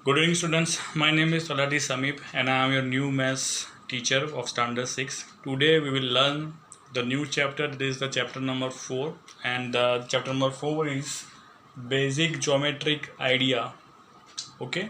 Good evening, students. My name is Talati Samip, and I am your new maths teacher of Standard 6. Today, we will learn the new chapter. This is the chapter number 4, and the chapter number 4 is Basic Geometric Idea. Okay?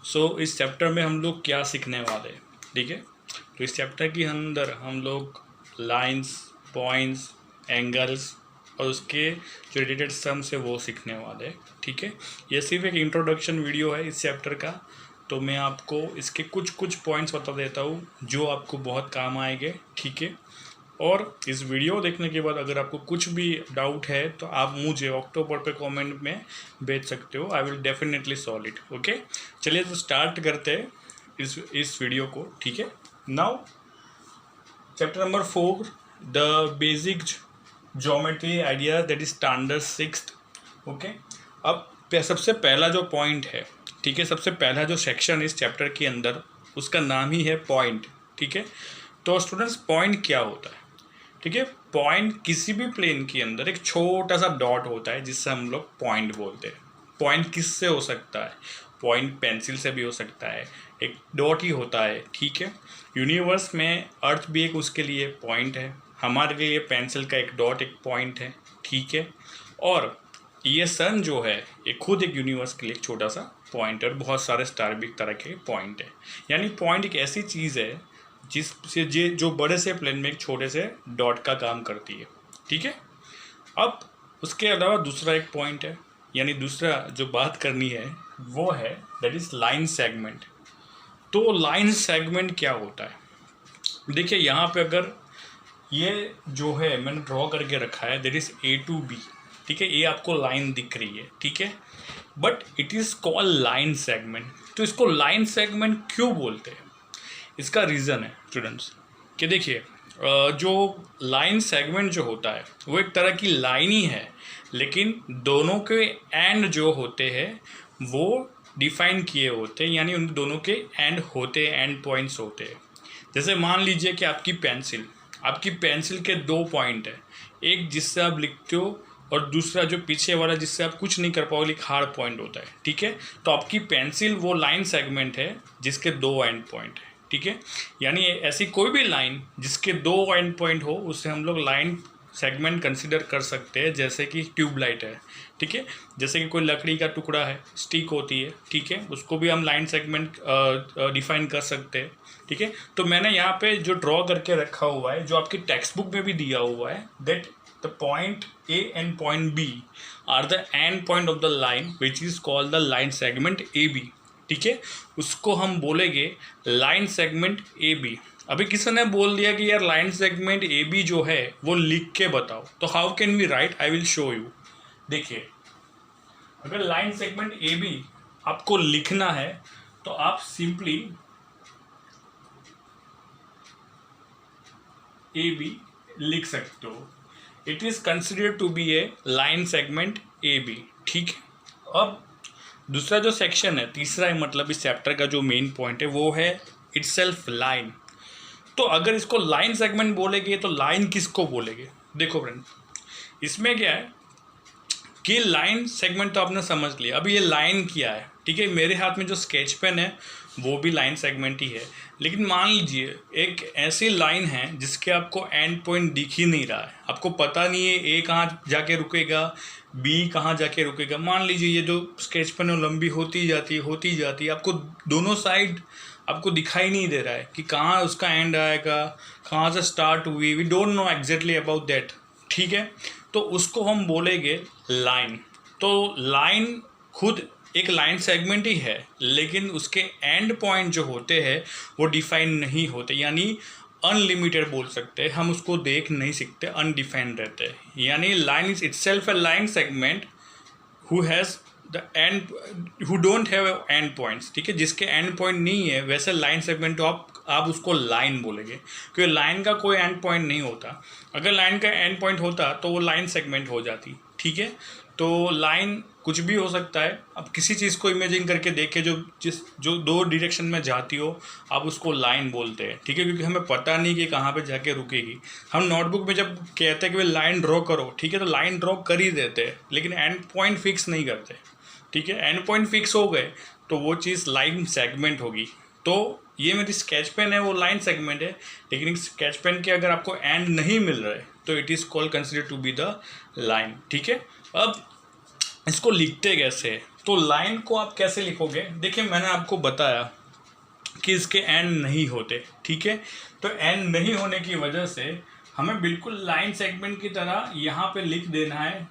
So इस chapter में हम लोग क्या सीखने वाले हैं, ठीक है? तो इस चैप्टर के अंदर हम लोग लाइंस, पॉइंट्स, एंगल्स और उसके जो रिलेटेड सम्स है वो सीखने वाले हैं, ठीक है? ये सिर्फ एक इंट्रोडक्शन वीडियो है इस चैप्टर का, तो मैं आपको इसके कुछ पॉइंट्स बता देता हूँ जो आपको बहुत काम आएंगे, ठीक है? और इस वीडियो देखने के बाद अगर आपको कुछ भी डाउट है तो आप मुझे अक्टूबर पे कमेंट में भेज सकते हो। I will definitely solve it. Okay, चलिए तो स्टार्ट करते हैं इस वीडियो को, ठीक है? Now chapter number 4, the basic geometry idea, that is standard 6th। Okay, अब सबसे पहला जो पॉइंट है, ठीक है, सबसे पहला जो सेक्शन इस चैप्टर के अंदर, उसका नाम ही है पॉइंट, ठीक है? तो स्टूडेंट्स, पॉइंट क्या होता है, ठीक है? पॉइंट किसी भी प्लेन के अंदर एक छोटा सा डॉट होता है जिससे हम लोग पॉइंट बोलते हैं। पॉइंट किससे हो सकता है? पॉइंट पेंसिल से भी हो सकता है, एक डॉट ही होता है, ठीक है? यूनिवर्स में अर्थ भी एक उसके लिए पॉइंट है, हमारे लिए पेंसिल का एक डॉट एक पॉइंट है, ठीक है? और ये सन जो है ये खुद एक यूनिवर्स के लिए एक छोटा सा पॉइंट है, और बहुत सारे स्टार भी एक तरह के पॉइंट है। यानी पॉइंट एक ऐसी चीज़ है जिससे जो बड़े से प्लेन में एक छोटे से डॉट का काम करती है, ठीक है? अब उसके अलावा दूसरा एक पॉइंट है, यानी दूसरा जो बात करनी है वो है दैट इज़ लाइन सेगमेंट। तो लाइन सेगमेंट क्या होता है? देखिए यहाँ पे अगर ये जो है मैंने ड्रॉ करके रखा है, that is A to B, ठीक है? ये आपको लाइन दिख रही है, ठीक है? But it is called line segment. तो इसको लाइन सेगमेंट क्यों बोलते हैं? इसका रीज़न है स्टूडेंट्स कि देखिए, जो लाइन सेगमेंट जो होता है वो एक तरह की लाइन ही है, लेकिन दोनों के एंड जो होते हैं वो डिफाइन किए होते हैं, यानी उन दोनों के एंड होते हैं, एंड पॉइंट्स होते हैं। जैसे मान लीजिए कि आपकी पेंसिल के 2 पॉइंट है, एक जिससे आप लिखते हो और दूसरा जो पीछे वाला जिससे आप कुछ नहीं कर पाओगे, एक हार्ड पॉइंट होता है, ठीक है? तो आपकी पेंसिल वो लाइन सेगमेंट है जिसके 2 एंड पॉइंट है, ठीक है? यानी ऐसी कोई भी लाइन जिसके 2 एंड पॉइंट हो उसे हम लोग लाइन सेगमेंट कंसिडर कर सकते हैं। जैसे कि ट्यूबलाइट है, ठीक है? जैसे कि कोई लकड़ी का टुकड़ा है, स्टिक होती है, ठीक है? उसको भी हम लाइन सेगमेंट डिफाइन कर सकते हैं, ठीक है? तो मैंने यहाँ पे जो ड्रॉ करके रखा हुआ है, जो आपकी टेक्स्ट बुक में भी दिया हुआ है, that the point A and point B are the end point of the line which is called the line segment AB, ठीक है? उसको हम बोलेंगे लाइन सेगमेंट AB। अभी किसी ने बोल दिया कि यार लाइन सेगमेंट AB जो है वो लिख के बताओ, तो how can we write? I will show you. देखिए, अगर लाइन सेगमेंट AB आपको लिखना है तो आप सिंपली AB लिख सकते हो। It is considered to be a line segment AB, ठीक है? अब दूसरा जो सेक्शन है, तीसरा है, मतलब इस चैप्टर का जो मेन पॉइंट है वो है इटसेल्फ लाइन। तो अगर इसको लाइन सेगमेंट बोलेंगे तो लाइन किसको बोलेंगे? देखो फ्रेंड, इसमें क्या है कि लाइन सेगमेंट तो आपने समझ लिया। अभी ये लाइन क्या है, ठीक है? मेरे हाथ में जो स्केच पेन है वो भी लाइन सेगमेंट ही है, लेकिन मान लीजिए एक ऐसी लाइन है जिसके आपको एंड पॉइंट दिख ही नहीं रहा है, आपको पता नहीं है A कहाँ जाके रुकेगा, B कहाँ जाके रुकेगा। मान लीजिए ये जो स्केच पेन है लंबी होती जाती है, आपको दोनों साइड आपको दिखाई नहीं दे रहा है कि कहाँ उसका एंड आएगा, कहाँ से स्टार्ट हुई। We don't know exactly about that, ठीक है? तो उसको हम बोलेंगे लाइन। तो लाइन खुद एक लाइन सेगमेंट ही है, लेकिन उसके एंड पॉइंट जो होते हैं वो डिफाइन नहीं होते, यानी अनलिमिटेड बोल सकते हैं, हम उसको देख नहीं सकते, अनडिफाइंड रहते हैं। यानी line is itself A line segment who has the end, who don't have and points, ठीक है? जिसके एंड पॉइंट नहीं है वैसे लाइन सेगमेंट, तो आप उसको लाइन बोलेंगे, क्योंकि लाइन का कोई एंड पॉइंट नहीं होता। अगर लाइन का एंड पॉइंट होता तो वो लाइन सेगमेंट हो जाती, ठीक है? तो लाइन कुछ भी हो सकता है। अब किसी चीज़ को इमेजिन करके देखे जो 2 डायरेक्शन में जाती हो, आप उसको लाइन बोलते हैं, ठीक है? क्योंकि हमें पता नहीं कि कहाँ पे जाके रुकेगी। हम नोटबुक में जब कहते हैं कि भाई लाइन ड्रॉ करो, ठीक है, तो लाइन ड्रॉ कर ही देते हैं, लेकिन एंड पॉइंट फिक्स नहीं करते, ठीक है? एंड पॉइंट फिक्स हो गए तो वो चीज़ लाइन सेगमेंट होगी। तो ये मेरी स्केच पेन है, वो लाइन सेगमेंट है, लेकिन स्केच पेन के अगर आपको एंड नहीं मिल रहा है तो it is called consider to be the line. ठीक है, अब इसको लिखते कैसे है? तो लाइन को आप कैसे लिखोगे? देखिए मैंने आपको बताया कि इसके एंड नहीं होते। ठीक है, तो एंड नहीं होने की वजह से हमें बिल्कुल लाइन सेगमेंट की तरह यहाँ पे लिख देना है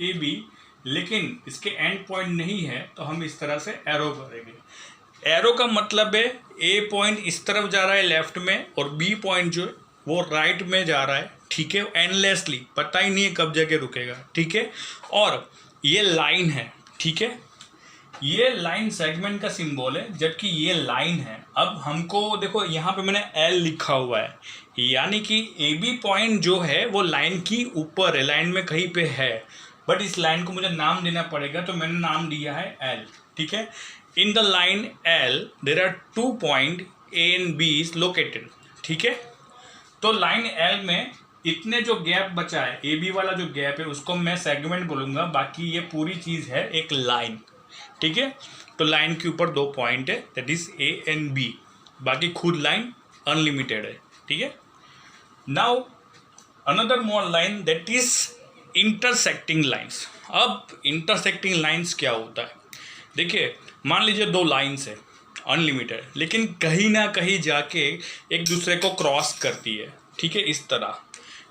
ए बी, लेकिन इसके एंड पॉइंट नहीं है तो हम इस तरह से एरो करेंगे। एरो का मतलब है ए पॉइंट इस तरफ जा रहा है लेफ्ट में और बी पॉइंट जो है वो राइट में जा रहा है। ठीक है, एंडलेसली, पता ही नहीं है कब जाके रुकेगा। ठीक है, और ये लाइन है। ठीक है, ये लाइन सेगमेंट का सिंबल है, जबकि ये लाइन है। अब हमको देखो यहाँ पे मैंने एल लिखा हुआ है, यानी कि ए बी पॉइंट जो है वो लाइन की ऊपर है, लाइन में कहीं पे है, बट इस लाइन को मुझे नाम देना पड़ेगा, तो मैंने नाम दिया है एल। ठीक है, in the line L there are 2 point A and B is located. ठीक है, तो लाइन एल में इतने जो गैप बचा है, ए बी वाला जो गैप है उसको मैं सेगमेंट बोलूँगा, बाकी ये पूरी चीज़ है एक लाइन। ठीक है, तो लाइन के ऊपर 2 पॉइंट है, that is A and B, बाकी खुद लाइन अनलिमिटेड है। ठीक है, now another more line that is intersecting lines. अब इंटरसेक्टिंग लाइन्स क्या होता है? देखिए मान लीजिए 2 लाइन्स है अनलिमिटेड, लेकिन कहीं ना कहीं जाके एक दूसरे को क्रॉस करती है। ठीक है, इस तरह।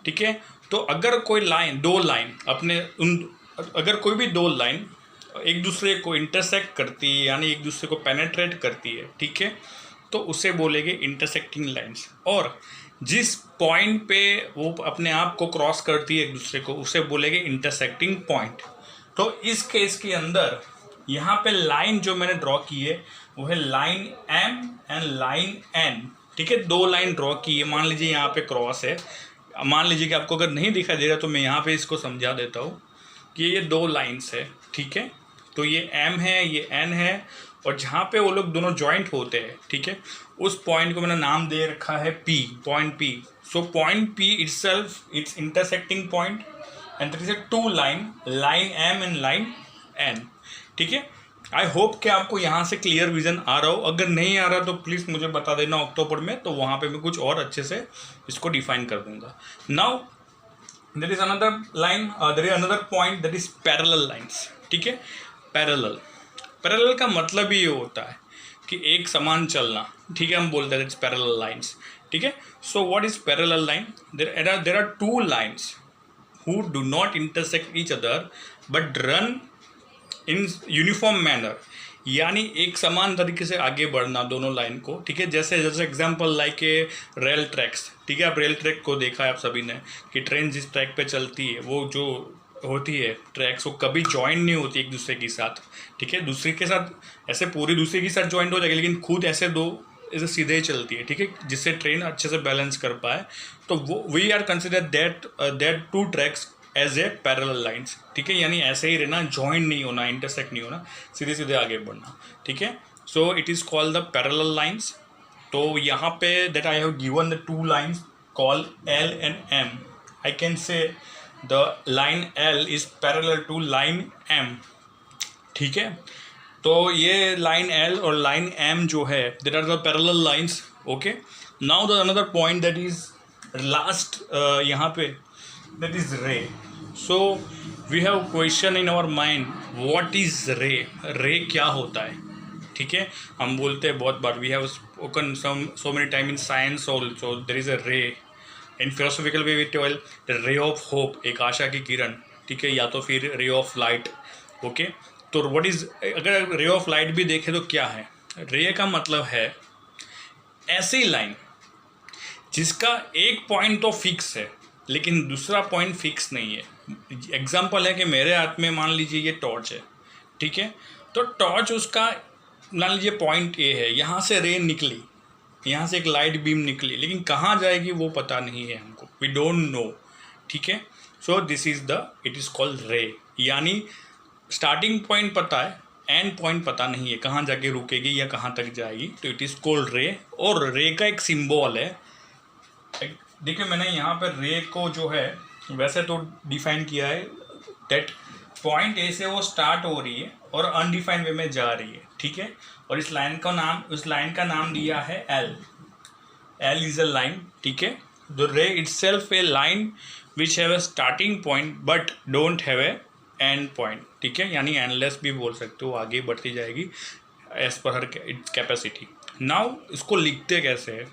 ठीक है, तो अगर कोई लाइन, 2 लाइन अपने अगर कोई भी 2 लाइन एक दूसरे को इंटरसेक्ट करती है, यानी एक दूसरे को पेनेट्रेट करती है, ठीक है, तो उसे बोलेंगे इंटरसेक्टिंग लाइंस। और जिस पॉइंट पे वो अपने आप को क्रॉस करती है एक दूसरे को, उसे बोलेंगे इंटरसेक्टिंग पॉइंट। तो इस केस के अंदर यहाँ पे लाइन जो मैंने ड्रॉ की है वो है line M and line N. ठीक है, 2 लाइन ड्रॉ की है, मान लीजिए यहाँ पे क्रॉस है। मान लीजिए कि आपको अगर नहीं दिखाई दे रहा तो मैं यहाँ पे इसको समझा देता हूँ कि ये 2 लाइन्स है। ठीक है, तो ये M है, ये N है, और जहाँ पे वो लोग दोनों जॉइंट होते हैं, ठीक है, उस पॉइंट को मैंने नाम दे रखा है P, point P। So point P itself it's intersecting point and that is a 2 line, line M and line N। ठीक है, आई होप कि आपको यहाँ से क्लियर विजन आ रहा हो। अगर नहीं आ रहा तो प्लीज़ मुझे बता देना अक्टूबर में, तो वहाँ पे मैं कुछ और अच्छे से इसको डिफाइन कर दूंगा। Now there is another line, there is another point that is parallel lines। ठीक है, पैरेलल का मतलब ही ये होता है कि एक समान चलना। ठीक है, हम बोलते हैं इट्स पैरेलल लाइंस। ठीक है, so what is parallel line? There are 2 lines who do not intersect each other but run in uniform manner, यानी एक समान तरीके से आगे बढ़ना दोनों लाइन को। ठीक है, जैसे example like a rail tracks. ठीक है, आप रेल ट्रैक को देखा है आप सभी ने कि ट्रेन जिस ट्रैक पे चलती है, वो जो होती है ट्रैक्स, वो कभी ज्वाइन नहीं होती एक दूसरे के साथ। ठीक है, दूसरे के साथ ऐसे पूरी दूसरे के साथ ज्वाइंट हो जाएगी, लेकिन खुद ऐसे ऐसे सीधे ही चलती है। ठीक है, जिससे ट्रेन अच्छे से बैलेंस कर पाए, तो वो we are consider that 2 tracks as a parallel lines. ठीक है, यानी ऐसे ही रहना, ज्वाइन नहीं होना, इंटरसेक्ट नहीं होना, सीधे सीधे आगे बढ़ना। ठीक है, so it is called the parallel lines. तो यहाँ पे that I have given the 2 lines call L and M। I can say the line L is parallel to line M। ठीक है, तो ये लाइन L और लाइन M जो है that are the parallel lines. Okay, now the another point that is last यहाँ पे, that is ray. So we have question in our mind, what is ray? ray क्या होता है? ठीक है, हम बोलते हैं बहुत बार, we have spoken so many time in science also, there is a ray. In philosophical way we tell the ray of hope, एक आशा की किरण। ठीक है, या तो फिर ray of light। ओके, तो what is, अगर ray of light भी देखें तो क्या है? ray का मतलब है ऐसी लाइन जिसका एक पॉइंट तो फिक्स है लेकिन दूसरा पॉइंट फिक्स नहीं है। एग्जाम्पल है कि मेरे हाथ में मान लीजिए ये टॉर्च है। ठीक है, तो टॉर्च उसका मान लीजिए पॉइंट ए है, यहाँ से रे निकली, यहाँ से एक लाइट बीम निकली, लेकिन कहाँ जाएगी वो पता नहीं है हमको, वी डोंट नो। ठीक है, सो this is the, it is called रे, यानी स्टार्टिंग पॉइंट पता है, एंड पॉइंट पता नहीं है कहाँ जाके रुकेगी या कहाँ तक जाएगी, तो इट इज़ कॉल्ड रे। और रे का एक सिंबल है, देखिए मैंने यहाँ पर रे को जो है वैसे तो डिफाइन किया है दैट पॉइंट ए से वो स्टार्ट हो रही है और अनडिफाइंड वे में जा रही है, ठीक है। और इस लाइन का नाम दिया है L. L is a line, ठीक है। द रे itself A line which have a starting point but don't have A and point, ठीक है। यानी एंडलेस भी बोल सकते हो, आगे बढ़ती जाएगी एज पर हर कैपेसिटी। नाउ इसको लिखते कैसे है?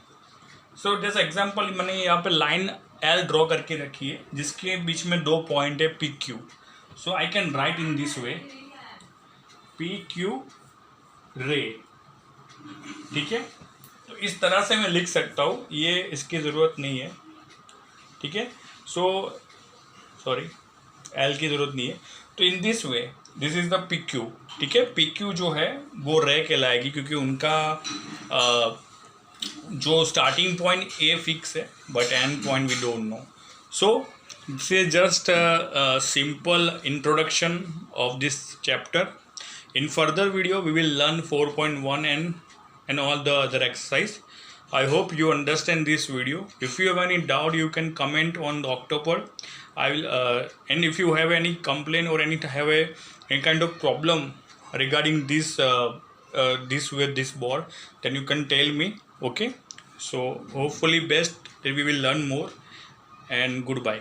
सो जैसे एग्जाम्पल मैंने यहाँ पे लाइन एल ड्रॉ करके रखी है जिसके बीच में 2 पॉइंट है P Q. So I can write in this way P Q रे, ठीक है। तो इस तरह से मैं लिख सकता हूँ, ये इसकी ज़रूरत नहीं है, ठीक है। सो सॉरी, एल की ज़रूरत नहीं है। तो in this way this is the P Q, ठीक है। पी क्यू जो है वो रे कहलाएगी क्योंकि उनका जो स्टार्टिंग पॉइंट ए फिक्स है but end point we don't know. So this is just simple introduction of this chapter. In further video we will learn 4.1 and all the other exercise. I hope you understand this video. If you have any doubt you can comment on the October. I will and if you have any complaint or any kind of problem regarding this with this board, then you can tell me. Okay, so hopefully best that we will learn more, and goodbye.